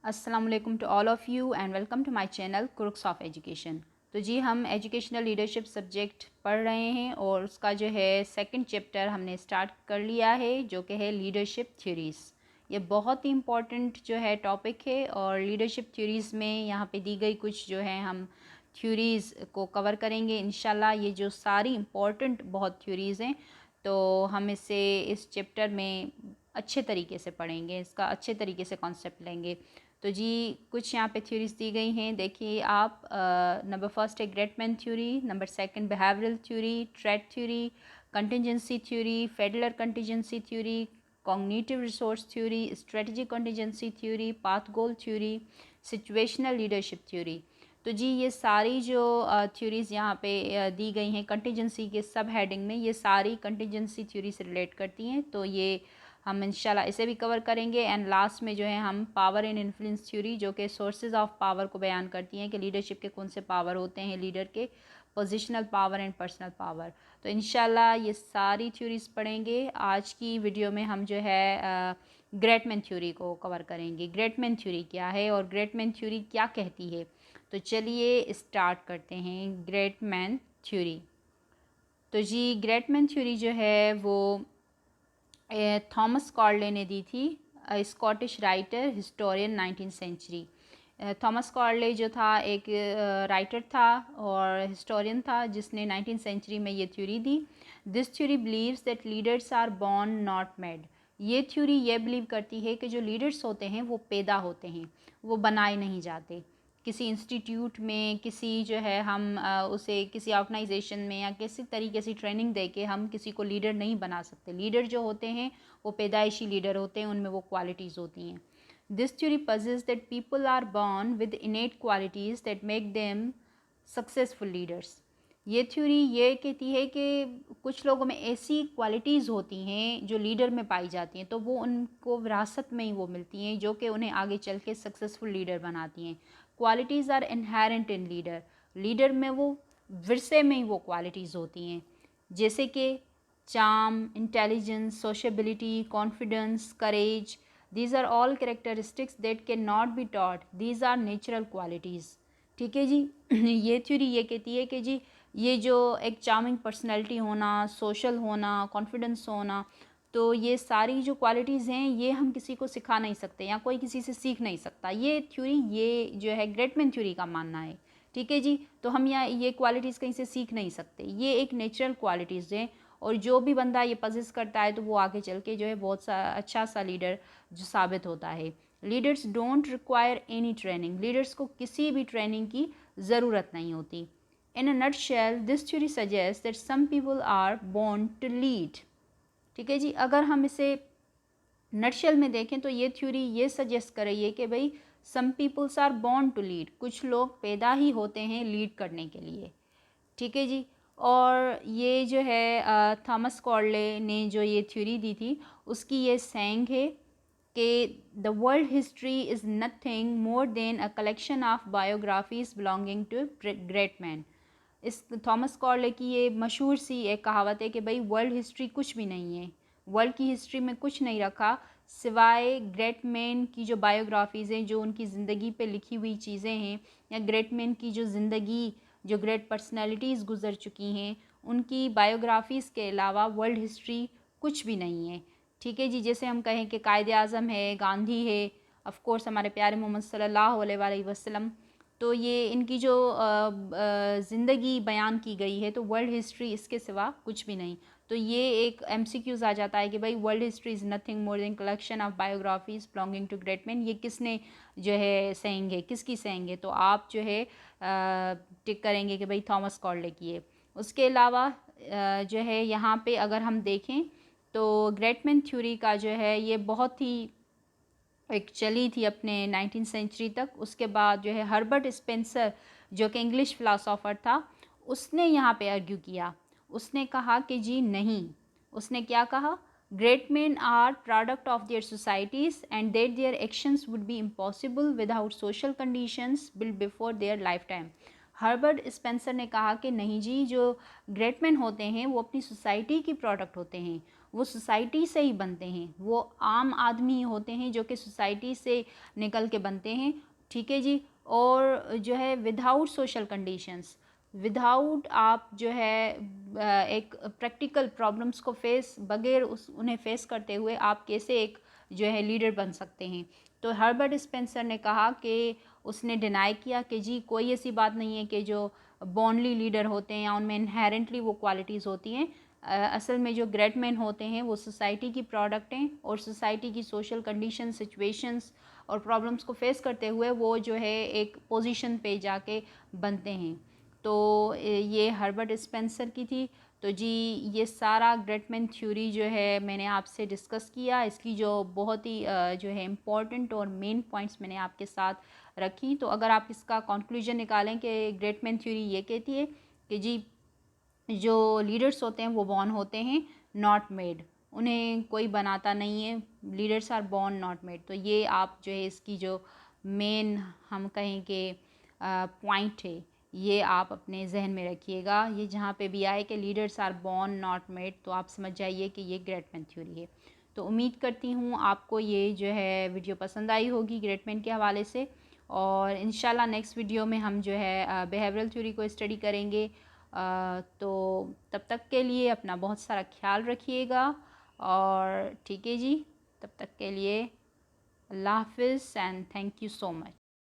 अस्सलाम वालेकुम to all of you and welcome to my channel crux of education. तो जी हम एजुकेशनल लीडरशिप सब्जेक्ट पढ़ रहे हैं और उसका जो है सेकंड चैप्टर हमने स्टार्ट कर लिया है जो कि है लीडरशिप थ्योरीज़। ये बहुत ही इम्पॉर्टेंट जो है टॉपिक है और लीडरशिप थ्योरीज़ में यहाँ पे दी गई कुछ जो है हम थ्योरीज़ को कवर करेंगे इंशाल्लाह। ये जो सारी इम्पॉर्टेंट बहुत थ्योरीज़ हैं तो हम इसे इस चैप्टर में अच्छे तरीके से पढ़ेंगे, इसका अच्छे तरीके से कॉन्सेप्ट लेंगे। तो जी कुछ यहाँ पे थ्योरीज दी गई हैं, देखिए आप। नंबर फर्स्ट है great man theory, number second behavioural theory, trait theory, contingency theory, Fiedler contingency theory, cognitive resource theory, strategic contingency theory, path goal theory, situational leadership theory. तो जी ये सारी जो थ्योरीज़ यहाँ पे दी गई हैं कंटिजेंसी के सब हेडिंग में, ये सारी कंटिजेंसी थ्योरी से रिलेट करती हैं। तो ये हम इंशाल्लाह इसे भी कवर करेंगे। एंड लास्ट में जो है हम पावर एंड इन्फ्लुएंस थ्योरी जो कि सोर्सेज ऑफ पावर को बयान करती हैं कि लीडरशिप के कौन से पावर होते हैं लीडर के, positional power and personal power. तो इंशाल्लाह ये सारी थ्योरीज पढ़ेंगे। आज की वीडियो में हम जो है ग्रेटमैन थ्योरी को कवर करेंगे। ग्रेटमैन थ्योरी क्या है और ग्रेटमैन थ्योरी क्या कहती है। तो चलिए स्टार्ट करते हैं ग्रेटमैन थ्योरी। तो जी ग्रेटमैन थ्योरी जो है वो थॉमस कॉर्डले ने दी थी, Scottish writer historian 19th century. Thomas Carlyle जो था एक राइटर था और हिस्टोरियन था जिसने 19th सेंचुरी में ये थ्योरी दी। This theory believes that leaders are born not made. ये थ्योरी ये बिलीव करती है कि जो लीडर्स होते हैं वो पैदा होते हैं, वो बनाए नहीं जाते। किसी इंस्टीट्यूट में किसी जो है हम उसे किसी ऑर्गेनाइजेशन में या किसी तरीके से ट्रेनिंग दे के हम किसी को लीडर नहीं बना सकते। लीडर जो होते हैं वो पैदाइशी लीडर होते हैं, उनमें वो क्वालिटीज़ होती हैं। This theory posits that people are born with innate qualities that make them successful leaders. ये थ्योरी ये कहती है कि कुछ लोगों में ऐसी क्वालिटीज़ होती हैं जो लीडर में पाई जाती हैं, तो वो उनको विरासत में ही वो मिलती हैं जो कि उन्हें आगे चल के सक्सेसफुल लीडर बनाती हैं। Qualities are inherent in leader. Leader में वो विरसे में ही वो क्वालिटीज़ होती हैं, जैसे कि charm, intelligence, sociability, confidence, courage. These are all characteristics that can not be taught, these are natural qualities. ठीक है जी। ये थ्योरी ये कहती है कि जी ये जो एक चार्मिंग पर्सनैलिटी होना, सोशल होना, कॉन्फिडेंस होना, तो ये सारी जो क्वालिटीज़ हैं ये हम किसी को सिखा नहीं सकते या कोई किसी से सीख नहीं सकता। ये थ्योरी ये जो है ग्रेटमैन थ्योरी का मानना है। ठीक है जी। तो हम यहाँ ये क्वालिटीज़ कहीं से सीख नहीं सकते, ये एक नेचुरल क्वालिटीज़ हैं और जो भी बंदा ये पजेस करता है तो वो आगे चल के जो है बहुत सा अच्छा सा लीडर जो साबित होता है। Leaders don't require any training. Leaders को किसी भी ट्रेनिंग की ज़रूरत नहीं होती। In a nutshell this theory suggest that some people are born to lead. ठीक है जी। अगर हम इसे नटशेल में देखें तो ये थ्योरी ये सजेस्ट कर रही है कि भाई some peoples are born to lead, कुछ लोग पैदा ही होते हैं लीड करने के लिए। ठीक है जी। और ये जो है थॉमस कॉर्डले ने जो ये थ्योरी दी थी उसकी ये सेंग है कि the world history is nothing more than a collection of biographies belonging to great man. इस थॉमस कॉर्डले की ये मशहूर सी एक कहावत है कि भाई वर्ल्ड हिस्ट्री कुछ भी नहीं है, वर्ल्ड की हिस्ट्री में कुछ नहीं रखा सिवाय ग्रेट मैन की जो बायोग्राफीज़ हैं, जो उनकी ज़िंदगी पे लिखी हुई चीज़ें हैं, या ग्रेट मैन की जो ज़िंदगी जो ग्रेट पर्सनैलिटीज़ गुजर चुकी हैं उनकी बायोग्राफीज़ के अलावा वर्ल्ड हिस्ट्री कुछ भी नहीं है। ठीक है जी। जैसे हम कहें कि कायदे आज़म है, गांधी है, ऑफ कोर्स हमारे प्यारे मोहम्मद सल्लल्लाहु अलैहि वसल्लम, तो ये इनकी जो ज़िंदगी बयान की गई है तो वर्ल्ड हिस्ट्री इसके सिवा कुछ भी नहीं। तो ये एक एमसीक्यूज़ आ जाता है कि भाई world history is nothing more than collection of biographies belonging to great man. ये किसने जो है सेंग है, किसकी सेंग है, तो आप जो है टिक करेंगे कि भाई थॉमस कॉर्डले की है। उसके अलावा जो है यहाँ पे अगर हम देखें तो ग्रेटमैन थ्योरी का जो है ये बहुत ही एक चली थी अपने 19th सेंचुरी तक। उसके बाद जो है हर्बर्ट स्पेंसर जो कि इंग्लिश फ़िलासफ़र था, उसने यहाँ पे आर्ग्यू किया। उसने कहा कि जी नहीं, उसने क्या कहा, great man are product of their societies and that their actions would be impossible without social conditions build before their life time. Herbert Spencer ने कहा कि नहीं जी, जो ग्रेट मैन होते हैं वो अपनी सोसाइटी की प्रोडक्ट होते हैं वो सोसाइटी से ही बनते हैं, वो आम आदमी होते हैं जो कि सोसाइटी से निकल के बनते हैं, ठीक है जी। और जो है विदाउट सोशल कंडीशंस, विदाउट आप जो है एक प्रैक्टिकल प्रॉब्लम्स को फेस बगैर उन्हें फेस करते हुए आप कैसे एक जो है लीडर बन सकते हैं। तो हर्बर्ट स्पेंसर ने कहा कि उसने डिनाई किया कि जी कोई ऐसी बात नहीं है कि जो बॉर्नली लीडर होते हैं या उनमें इनहेरेंटली वो क्वालिटीज़ होती हैं। असल में जो ग्रेट मैन होते हैं वो सोसाइटी की प्रोडक्ट हैं और सोसाइटी की सोशल कंडीशन, सिचुएशंस और प्रॉब्लम्स को फेस करते हुए वो जो है एक पोजीशन पे जाके बनते हैं। तो ये हर्बर्ट स्पेंसर की थी। तो जी ये सारा ग्रेटमैन थ्योरी जो है मैंने आपसे डिस्कस किया, इसकी जो बहुत ही जो है इम्पॉर्टेंट और मेन पॉइंट्स मैंने आपके साथ रखी। तो अगर आप इसका कंक्लूजन निकालें कि ग्रेटमैन थ्योरी ये कहती है कि जी जो लीडर्स होते हैं वो बॉर्न होते हैं, नॉट मेड, उन्हें कोई बनाता नहीं है, leaders are born not made. तो ये आप जो है इसकी जो मेन हम कहें कि पॉइंट है ये आप अपने जहन में रखिएगा। ये जहाँ पे भी आए कि leaders are born not made, तो आप समझ जाइए कि ये ग्रेटमैन थ्योरी है। तो उम्मीद करती हूँ आपको ये जो है वीडियो पसंद आई होगी ग्रेटमैन के हवाले से, और इंशाल्लाह नेक्स्ट वीडियो में हम जो है बिहेवियरल थ्योरी को स्टडी करेंगे। तो तब तक के लिए अपना बहुत सारा ख्याल रखिएगा, और ठीक है जी, तब तक के लिए अल्लाह हाफिज़ and thank you so much.